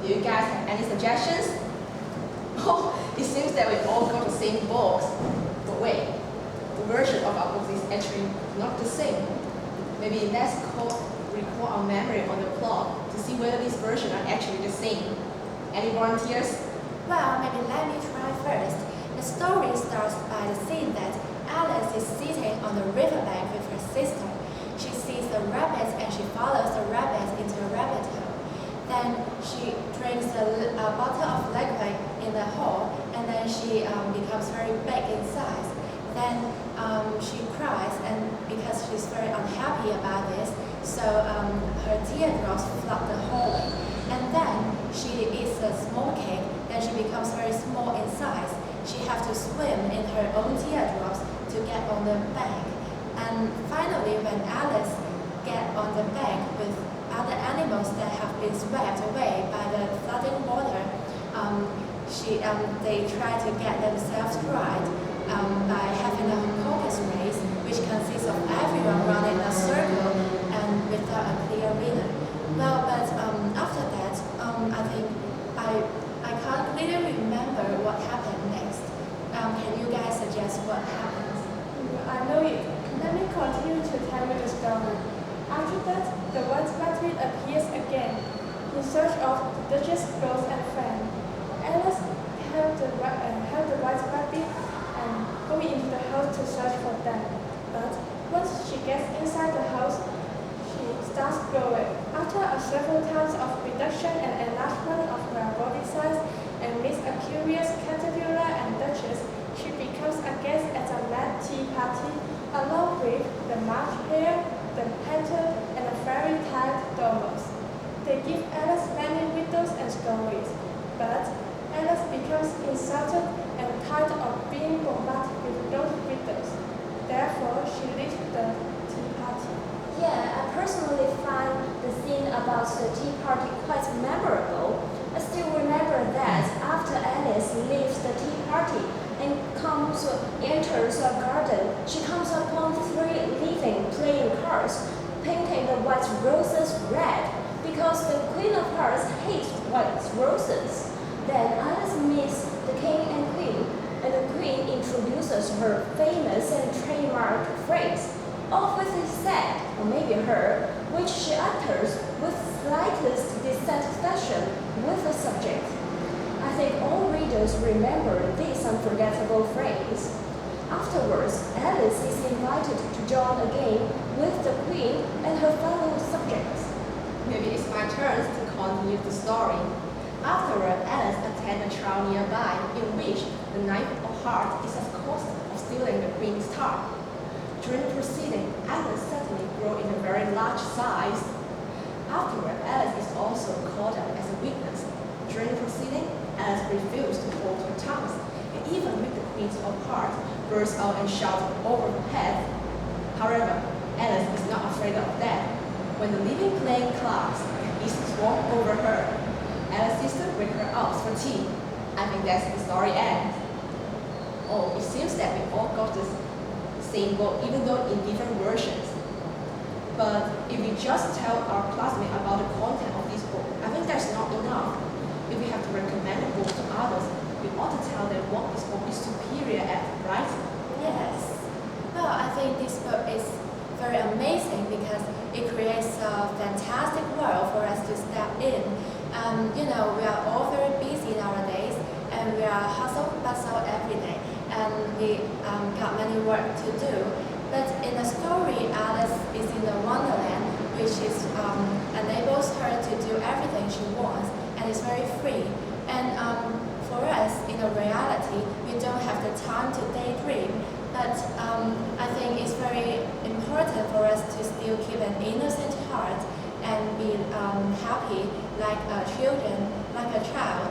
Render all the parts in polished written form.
Do you guys have any suggestions? Oh, it seems that we all got the same books. But wait, the version of our books is actually not the same. Maybe let's recall our memory on the plot to see whether these versions are actually the same. Any volunteers? Well, maybe let me try first. The story starts by the scene that Alice is sitting on the riverbank with her sister. She sees the rabbits and she follows the rabbits into a rabbit hole. Then she drinks a bottle of liquid in the hole, and then she becomes very big in size. Then she cries, and because she's very unhappy about this, so her teardrops flood the hallway. And then she eats a small cake, then she becomes very small in size. She has to swim in her own teardrops to get on the bank. And finally, when Alice gets on the bank with other animals that have been swept away by the flooding water, they try to get themselves right by having a caucus race, which consists of everyone running in a circle and without a clear winner. Well, but after that, I think I can't clearly remember what happened next. Can you guys suggest what happens? I know it. Let me continue to tell you the story. After that, the white rabbit appears again. In search of the Duchess, ghost, and friend. Alice helped the white rabbit and go into the house to search for them. But once she gets inside the house, she starts growing. After several times of reduction and enlargement of her body size and meets a curious caterpillar and duchess, she becomes a guest at a mad tea party along with the March hare, the panther, and the fairy-tale dormouse. They give Alice many riddles and stories, but Alice becomes insulted and tired of being bombarded with those riddles. Therefore, she leaves the tea party. Yeah, I personally find the scene about the tea party quite memorable. I still remember that after Alice leaves the tea party and enters a garden, she comes upon 3 living playing cards, painting the white roses red, because the Queen of Hearts hates white roses. Then Alice meets the King and Queen, and the Queen introduces her famous and trademark phrase, "Off with his head," or maybe her, which she utters with slightest dissatisfaction with the subject. I think all readers remember this unforgettable phrase. Afterwards, Alice is invited to join a game with the Queen and her fellow subjects. Maybe it's my turn to continue the story. Afterward, Alice attends a trial nearby in which the Knight of Hearts is accused of stealing the Queen's star. During the proceeding, Alice suddenly grew in a very large size. Afterward, Alice is also called up as a witness. During the proceeding, Alice refused to hold her tongue, and even with the Queen of Hearts burst out and shouted over her head. However, Alice is not afraid of that. When the living playing class is swarmed over her, Alice's sister brings her out for tea. I think that's the story ends. Oh, it seems that we all got the same book, even though in different versions. But if we just tell our classmates about the content of this book, I think that's not enough. If we have to recommend a book to others, we ought to tell them what this book is superior at, right? Yes. Well, I think this book is very amazing because it creates a fantastic world for us to step in. We are all very busy nowadays, and we are hustle-bustle every day, and we got many work to do. But in the story, Alice is in the Wonderland, which enables her to do everything she wants, and is very free. And for us, in the reality, we don't have the time to daydream. But I think it's very important for us to still keep an innocent heart and be happy like children, like a child,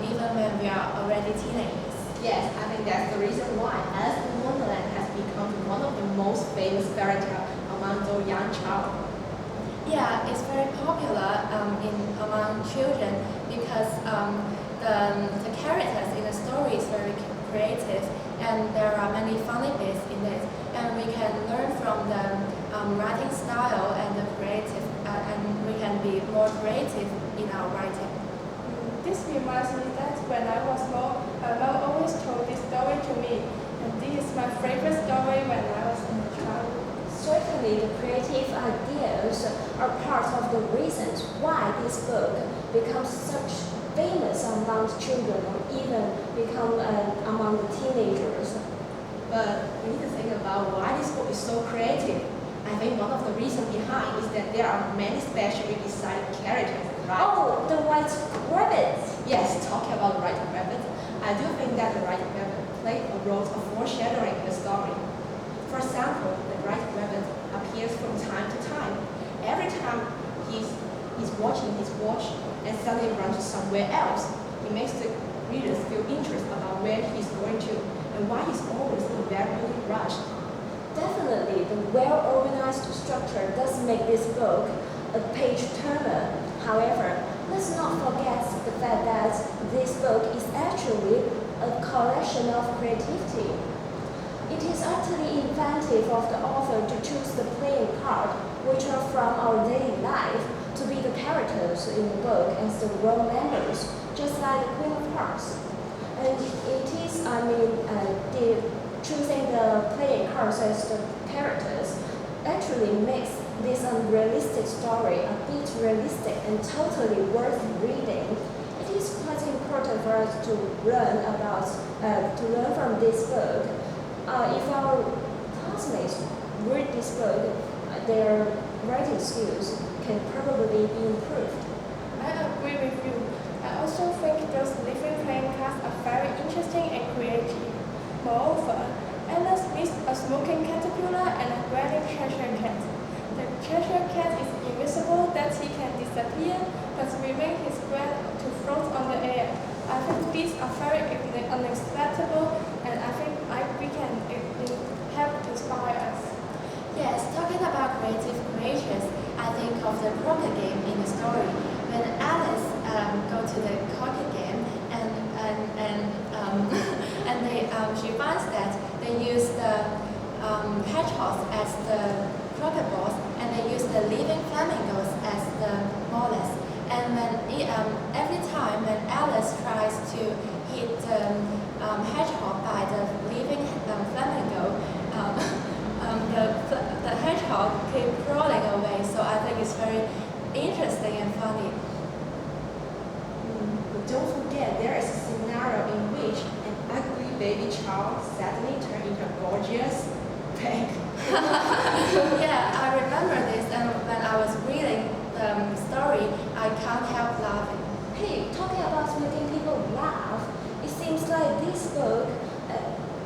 even when we are already teenagers. Yes, I think that's the reason why Alice in Wonderland has become one of the most famous fairy tales among those young children. Yeah, it's very popular among children because the characters in the story is very creative, and there are many funny bits in it, and we can learn from the writing style and the creative, and we can be more creative in our writing. This reminds me that when I was small, my mom always told this story to me, and this is my favorite story when I was in childhood. Certainly, the creative ideas are part of the reasons why this book becomes such famous among children or even become among the teenagers. But we need to think about why this book is so creative. I think one of the reasons behind is that there are many specially designed characters, right? Oh, the white rabbit! Yes, talking about the White Rabbit, I do think that the White Rabbit played a role of foreshadowing the story. For example, the White Rabbit appears from time to time. Every time he's watching his watch and suddenly runs somewhere else, he makes the readers feel interest about where he's going to and why he's always invariably rushed. Definitely, the well-organized structure does make this book a page-turner. However, let's not forget the fact that this book is actually a collection of creativity. It is utterly inventive of the author to choose the playing card, which are from our daily life, to be the characters in the book as the role members, just like the Queen of Hearts. And it is, choosing the playing cards as the characters actually makes this unrealistic story a bit realistic and totally worth reading. It is quite important for us to learn from this book. If our classmates read this book, their writing skills can probably be improved. I agree with you. I also think those living playing cards are very interesting and creative. Moreover, Alice meets a smoking caterpillar and a grinning Cheshire cat. The Cheshire cat is invisible that he can disappear, but remain his grin to float on the air. I think these are very unexpected, and I think we can help to inspire us. Yes, talking about creative creators, I think of the croquet game in the story. When Alice go to the croquet game and she finds that they use the hedgehogs as the croquet balls and they use the living flamingos as the molars. And when every time when Alice tries to hit the hedgehog by the living flamingo, the hedgehog keep crawling away. So I think it's very interesting and funny. But don't forget, there is a scenario in which an ugly baby child suddenly turned into a gorgeous pig. Yeah, I remember this, and when I was reading the story, I can't help laughing. Hey, talking about making people laugh, it seems like this book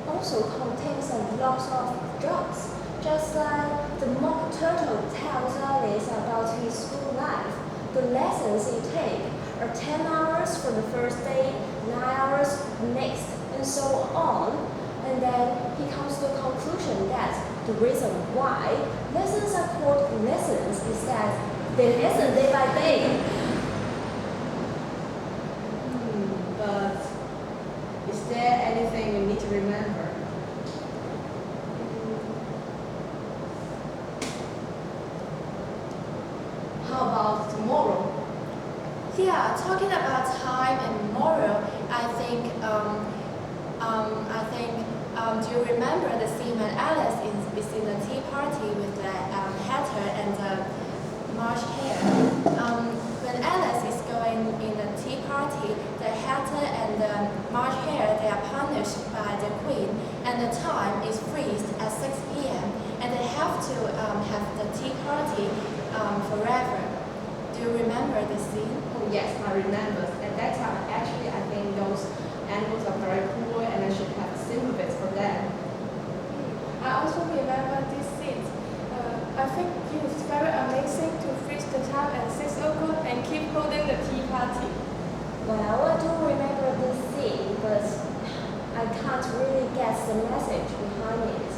also contains a lot of jokes. Just like the mock turtle tells Alice about his school life. The lessons he takes are 10 hours for the first day, 9 hours next, and so on. And then he comes to the conclusion that the reason why lessons are called lessons is that they listen day by day. But is there anything we need to remember? How about tomorrow? Yeah, talking about time and moral, do you remember the scene when Alice is in the tea party with the hatter and the March hare? When Alice is going in the tea party, the hatter and the March hare, they are punished by the queen, and the time is freezed at 6 p.m. and they have to have the tea party forever. Do you remember this scene? Oh yes, I remember. At that time, actually, I think those animals are very poor and I should have sympathy for them. I also remember this scene. I think it is very amazing to freeze the time at 6 o'clock and keep holding the tea party. Well, I do remember this scene, but I can't really guess the message behind it.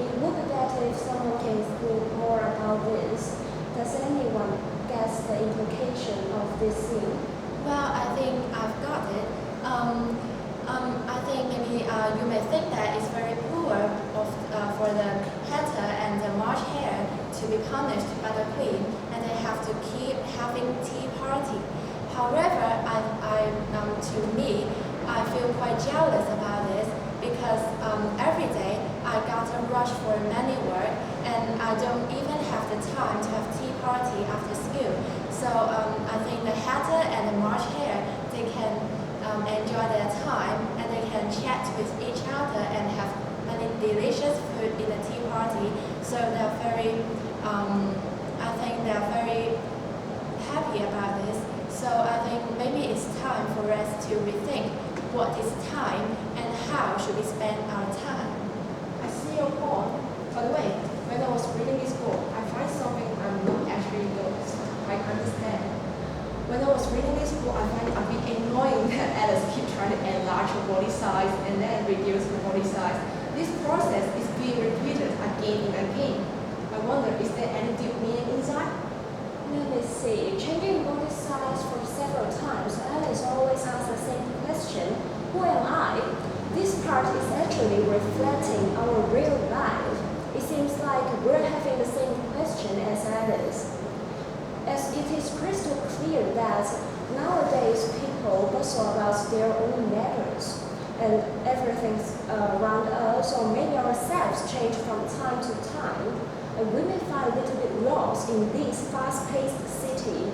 It would be better if someone can explain more about this. Does anyone guess the implication of this scene? Well, I think I've got it. I think maybe you may think that it's very poor for the hatter and the March hare to be punished by the queen, and they have to keep having tea party. However, to me, I feel quite jealous about this because every day I got a rush for many work and I don't even have the time to have tea party after school. So I think the hatter and the March hare, they can enjoy their time and they can chat with each other and have many delicious food in the tea party. So they're very, I think they're very happy about this. So I think maybe it's time for us to rethink what is time and how should we spend our time. I see your point. By the way, when I was reading this book, I find something I'm not actually quite understand. When I was reading this book, I find it a bit annoying that Alice keeps trying to enlarge her body size and then reduce her body size. This process is being repeated again and again. I wonder, is there any deep meaning inside? Let me see. Changing body size for several times, Alice always asks the same question, who am I? This part is actually reflecting our real life. It seems like we're having the same question as Alice. As it is crystal clear that nowadays people bustle about their own matters, and everything around us or maybe ourselves change from time to time, and we may find a little bit lost in this fast-paced city.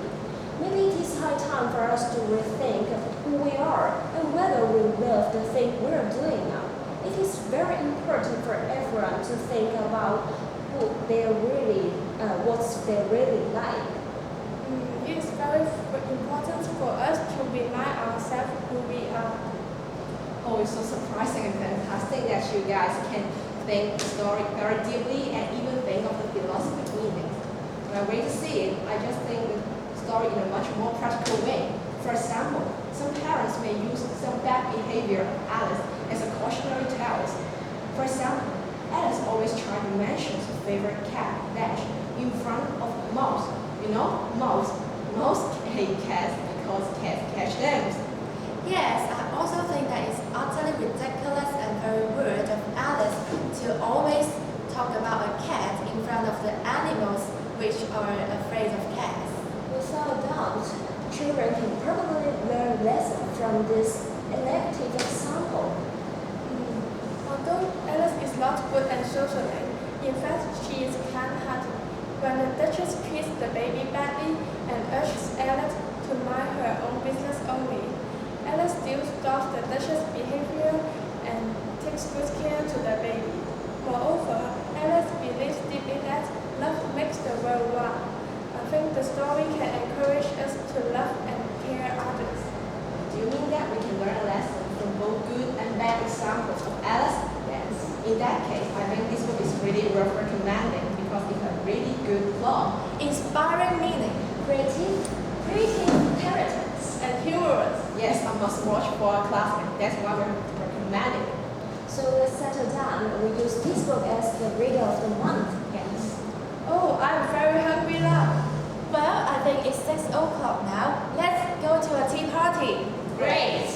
Maybe it is high time for us to rethink who we are and whether we love the thing we are doing now. It is very important for everyone to think about who they're really, what's they really like. It is very important for us to remind ourselves who we are. Oh, it's so surprising and fantastic that you guys can think the story very deeply and even think of the philosophy in it. When I wait to see it, I just think the story in a much more practical way. For example, some parents may use some bad behavior of Alice as a cautionary tale. For example, Alice always tries to mention her favorite cat, Dash, in front of Mouse. You know, Mouse hate cats because cats catch them. Yes, I also think that it's utterly ridiculous and very rude of Alice to always talk about a cat in front of the animals which are afraid of cats. Without doubt, children can probably learn lessons from this negative example. Although Alice is not good and socially, in fact she is kind-hearted. When the Duchess treats the baby badly and urges Alice to mind her own business only, Alice still stops the Duchess' behavior and takes good care to the baby. Moreover, Alice believes deeply that love makes the world run. I think the story can encourage us to love and care others. Do you mean that we can learn a lesson from both good and bad examples of Alice? Yes. In that case, I think this book is really worth recommending because it's a really good plot. Inspiring meaning, Creative characters. And humorous. Yes, I must watch for a classmate. That's why we're recommending it. So let's settle down. We use this book as the reader of the month. Yes. Oh, I'm very hungry now. well, I think it's 6 o'clock now. Let's go to a tea party. Great.